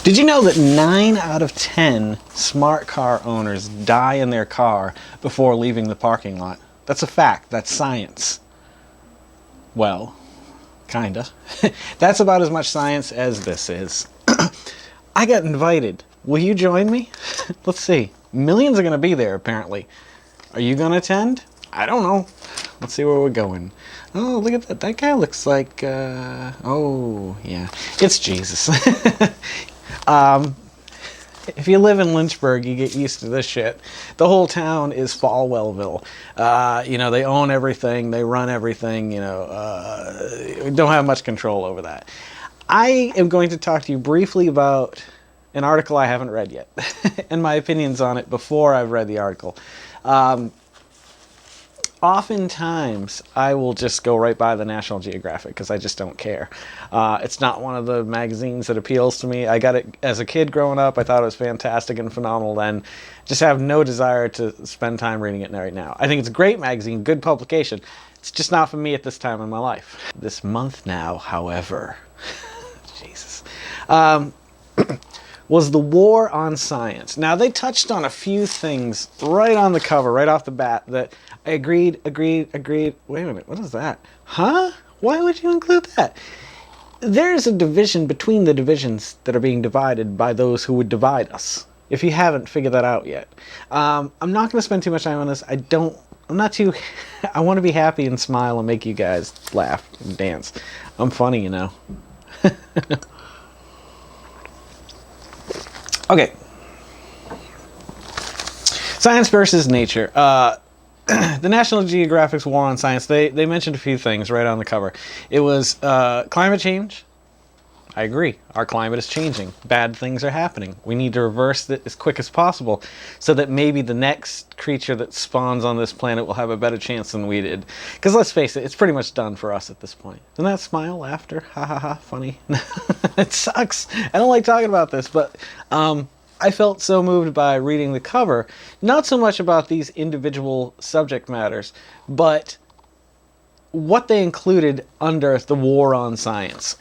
Did you know that 9 out of 10 smart car owners die in their car before leaving the parking lot? That's a fact. That's science. Well, kinda. That's about as much science as this is. I got invited. Will you join me? Let's see. Millions are going to be there, apparently. Are you going to attend? I don't know. Let's see where we're going. Oh, look at that. That guy looks like, oh, yeah. It's Jesus. If you live in Lynchburg, you get used to this shit. The whole town is Falwellville. They own everything. They run everything. Don't have much control over that. I am going to talk to you briefly about an article I haven't read yet and my opinions on it before I've read the article. Oftentimes, I will just go right by the National Geographic because I just don't care. It's not one of the magazines that appeals to me. I got it as a kid growing up. I thought it was fantastic and phenomenal then. Just have no desire to spend time reading it right now. I think it's a great magazine, good publication. It's just not for me at this time in my life. This month now, however, Jesus, was the war on science. Now, they touched on a few things right on the cover, right off the bat, that I agreed. Wait a minute, what is that? Huh? Why would you include that? There's a division between the divisions that are being divided by those who would divide us, if you haven't figured that out yet. I'm not going to spend too much time on this. I want to be happy and smile and make you guys laugh and dance. I'm funny, Okay. Science versus nature. The National Geographic's War on Science, they mentioned a few things right on the cover. It was climate change. I agree. Our climate is changing. Bad things are happening. We need to reverse it as quick as possible so that maybe the next creature that spawns on this planet will have a better chance than we did. Because let's face it, it's pretty much done for us at this point. Isn't that smile, laughter? Ha ha ha, funny. It sucks. I don't like talking about this, but I felt so moved by reading the cover, not so much about these individual subject matters, but what they included under the war on science.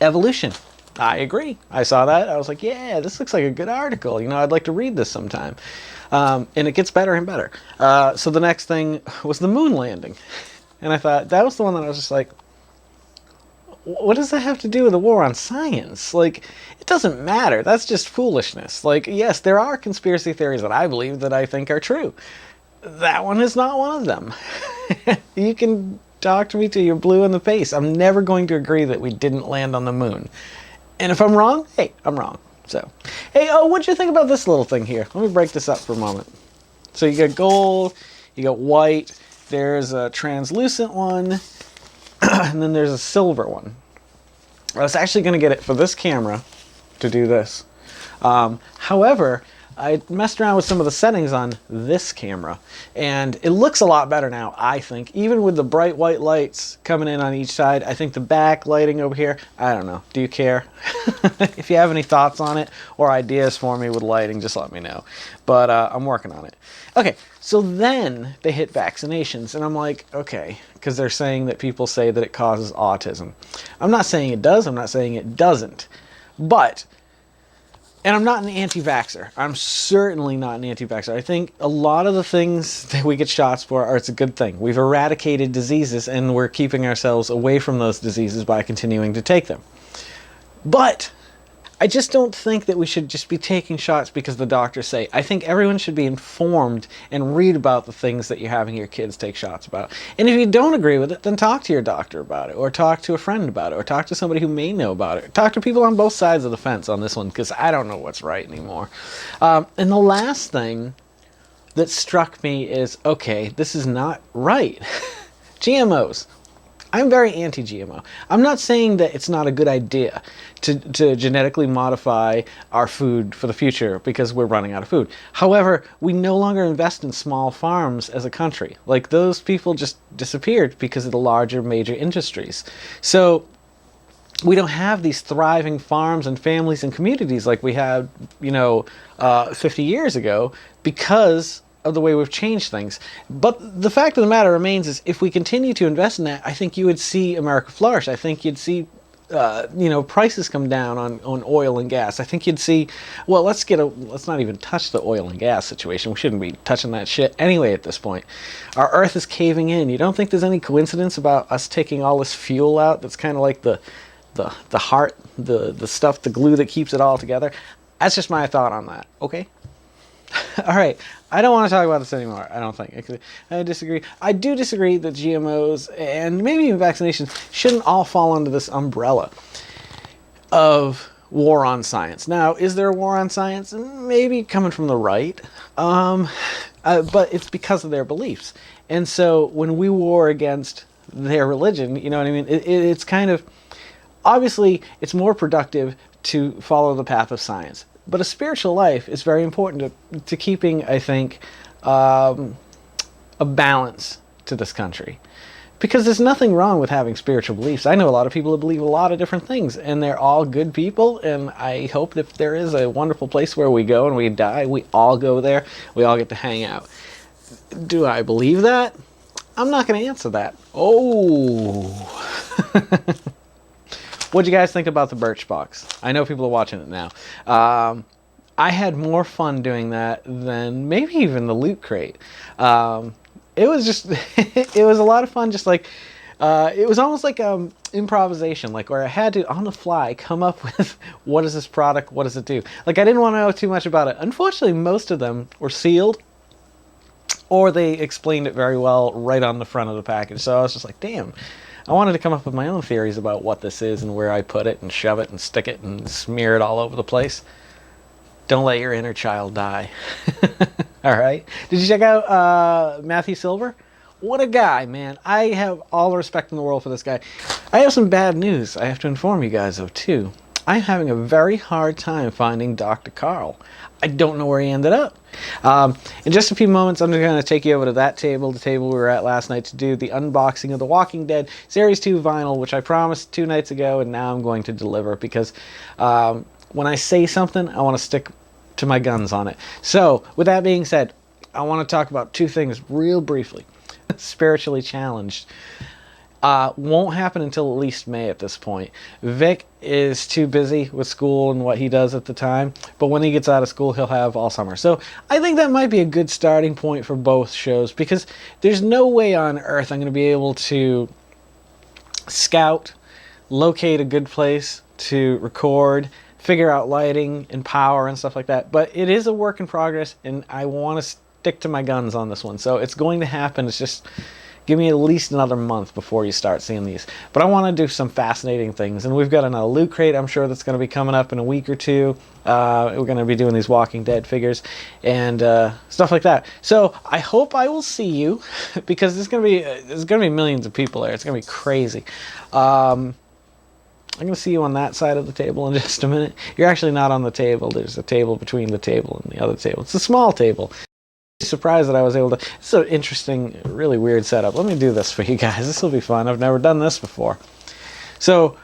Evolution. I agree. I saw that. I was like, yeah, this looks like a good article. I'd like to read this sometime. And it gets better and better. So the next thing was the moon landing. And I thought, that was the one that I was just like, what does that have to do with the war on science? Like, it doesn't matter. That's just foolishness. Like, yes, there are conspiracy theories that I believe that I think are true. That one is not one of them. You can talk to me till you're blue in the face. I'm never going to agree that we didn't land on the moon. And if I'm wrong, hey, I'm wrong. So, hey, what'd you think about this little thing here? Let me break this up for a moment. So you got gold, you got white, there's a translucent one, and then there's a silver one. I was actually going to get it for this camera to do this. However, I messed around with some of the settings on this camera, and it looks a lot better now, I think. Even with the bright white lights coming in on each side, I think the back lighting over here, I don't know. Do you care? If you have any thoughts on it or ideas for me with lighting, just let me know. But I'm working on it. Okay, so then they hit vaccinations, and I'm like, okay, because they're saying that people say that it causes autism. I'm not saying it does. I'm not saying it doesn't. But... and I'm not an anti-vaxxer. I'm certainly not an anti-vaxxer. I think a lot of the things that we get shots for it's a good thing. We've eradicated diseases, and we're keeping ourselves away from those diseases by continuing to take them. But I just don't think that we should just be taking shots because the doctors say. I think everyone should be informed and read about the things that you're having your kids take shots about. And if you don't agree with it, then talk to your doctor about it, or talk to a friend about it, or talk to somebody who may know about it. Talk to people on both sides of the fence on this one, because I don't know what's right anymore. And the last thing that struck me is, okay, this is not right. GMOs. I'm very anti-GMO. I'm not saying that it's not a good idea to genetically modify our food for the future because we're running out of food. However, we no longer invest in small farms as a country. Like, those people just disappeared because of the larger major industries. So we don't have these thriving farms and families and communities like we had, 50 years ago because of the way we've changed things. But the fact of the matter remains is if we continue to invest in that, I think you would see America flourish. I think you'd see prices come down on oil and gas, I think you'd see, well, let's not even touch the oil and gas situation. We shouldn't be touching that shit anyway at this point. Our Earth is caving in. You don't think there's any coincidence about us taking all this fuel out that's kind of like the heart, the stuff, the glue that keeps it all together? That's just my thought on that, okay? All right, I don't want to talk about this anymore, I don't think. I disagree. I do disagree that GMOs and maybe even vaccinations shouldn't all fall under this umbrella of war on science. Now, is there a war on science? Maybe coming from the right, but it's because of their beliefs. And so when we war against their religion, you know what I mean? It's kind of, obviously, it's more productive to follow the path of science. But a spiritual life is very important to keeping, I think, a balance to this country. Because there's nothing wrong with having spiritual beliefs. I know a lot of people that believe a lot of different things, and they're all good people, and I hope that if there is a wonderful place where we go and we die, we all go there, we all get to hang out. Do I believe that? I'm not going to answer that. Oh... What'd you guys think about the Birchbox? I know people are watching it now. I had more fun doing that than maybe even the Loot Crate. It was just, it was a lot of fun. Just like, it was almost like improvisation, like where I had to, on the fly, come up with what is this product, what does it do? Like I didn't want to know too much about it. Unfortunately, most of them were sealed, or they explained it very well right on the front of the package. So I was just like, damn. I wanted to come up with my own theories about what this is and where I put it and shove it and stick it and smear it all over the place. Don't let your inner child die. All right. Did you check out Matthew Silver? What a guy, man. I have all the respect in the world for this guy. I have some bad news I have to inform you guys of, too. I'm having a very hard time finding Dr. Carl. I don't know where he ended up. In just a few moments, I'm going to take you over to that table, the table we were at last night, to do the unboxing of The Walking Dead Series 2 vinyl, which I promised 2 nights ago, and now I'm going to deliver, because when I say something, I want to stick to my guns on it. So, with that being said, I want to talk about 2 things real briefly. Spiritually challenged. Won't happen until at least May at this point. Vic is too busy with school and what he does at the time, but when he gets out of school, he'll have all summer. So I think that might be a good starting point for both shows, because there's no way on earth I'm going to be able to scout, locate a good place to record, figure out lighting and power and stuff like that. But it is a work in progress, and I want to stick to my guns on this one. So it's going to happen. It's just... give me at least another month before you start seeing these. But I want to do some fascinating things. And we've got another Loot Crate, I'm sure, that's going to be coming up in a week or 2. We're going to be doing these Walking Dead figures and stuff like that. So I hope I will see you, because there's going to be millions of people there. It's going to be crazy. I'm going to see you on that side of the table in just a minute. You're actually not on the table. There's a table between the table and the other table. It's a small table. Surprised that I was able to. It's an interesting, really weird setup. Let me do this for you guys. This will be fun. I've never done this before. So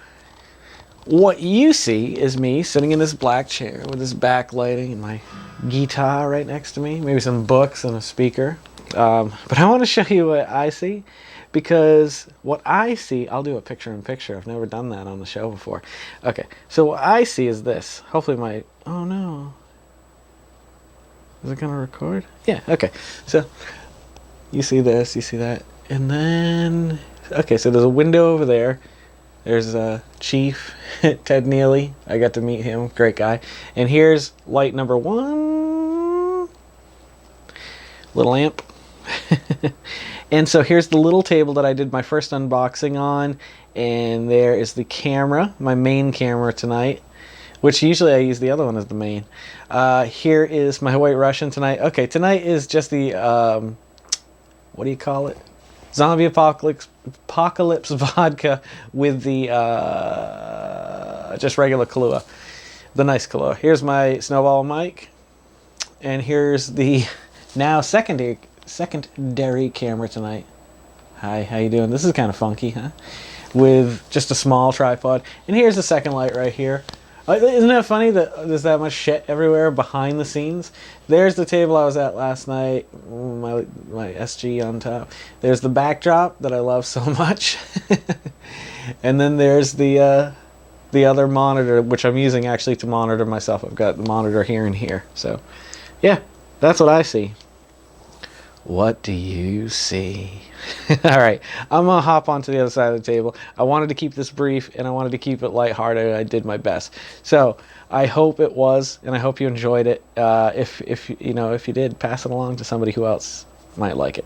what you see is me sitting in this black chair with this backlighting and my guitar right next to me, maybe some books and a speaker. But I want to show you what I see, because what I see, I'll do a picture-in-picture. I've never done that on the show before. Okay, so what I see is this. Hopefully my... oh no. Is it going to record? Yeah, okay. So, you see this, you see that. And then, okay, so there's a window over there. There's Chief Ted Neely. I got to meet him. Great guy. And here's light number 1. Little lamp. And so here's the little table that I did my first unboxing on. And there is the camera, my main camera tonight, which usually I use the other one as the main. Here is my White Russian tonight. Okay, tonight is just the, what do you call it? Zombie Apocalypse vodka with the, just regular Kahlua. The nice Kahlua. Here's my Snowball mic. And here's the now secondary camera tonight. Hi, how you doing? This is kind of funky, huh? With just a small tripod. And here's the second light right here. Isn't that funny that there's that much shit everywhere behind the scenes? There's the table I was at last night, my SG on top. There's the backdrop that I love so much. And then there's the the other monitor, which I'm using actually to monitor myself. I've got the monitor here and here. So, yeah, that's what I see. What do you see? All right, I'm gonna hop onto the other side of the table. I wanted to keep this brief and I wanted to keep it lighthearted, and I did my best. So I hope it was, and I hope you enjoyed it. If you did, pass it along to somebody who else might like it.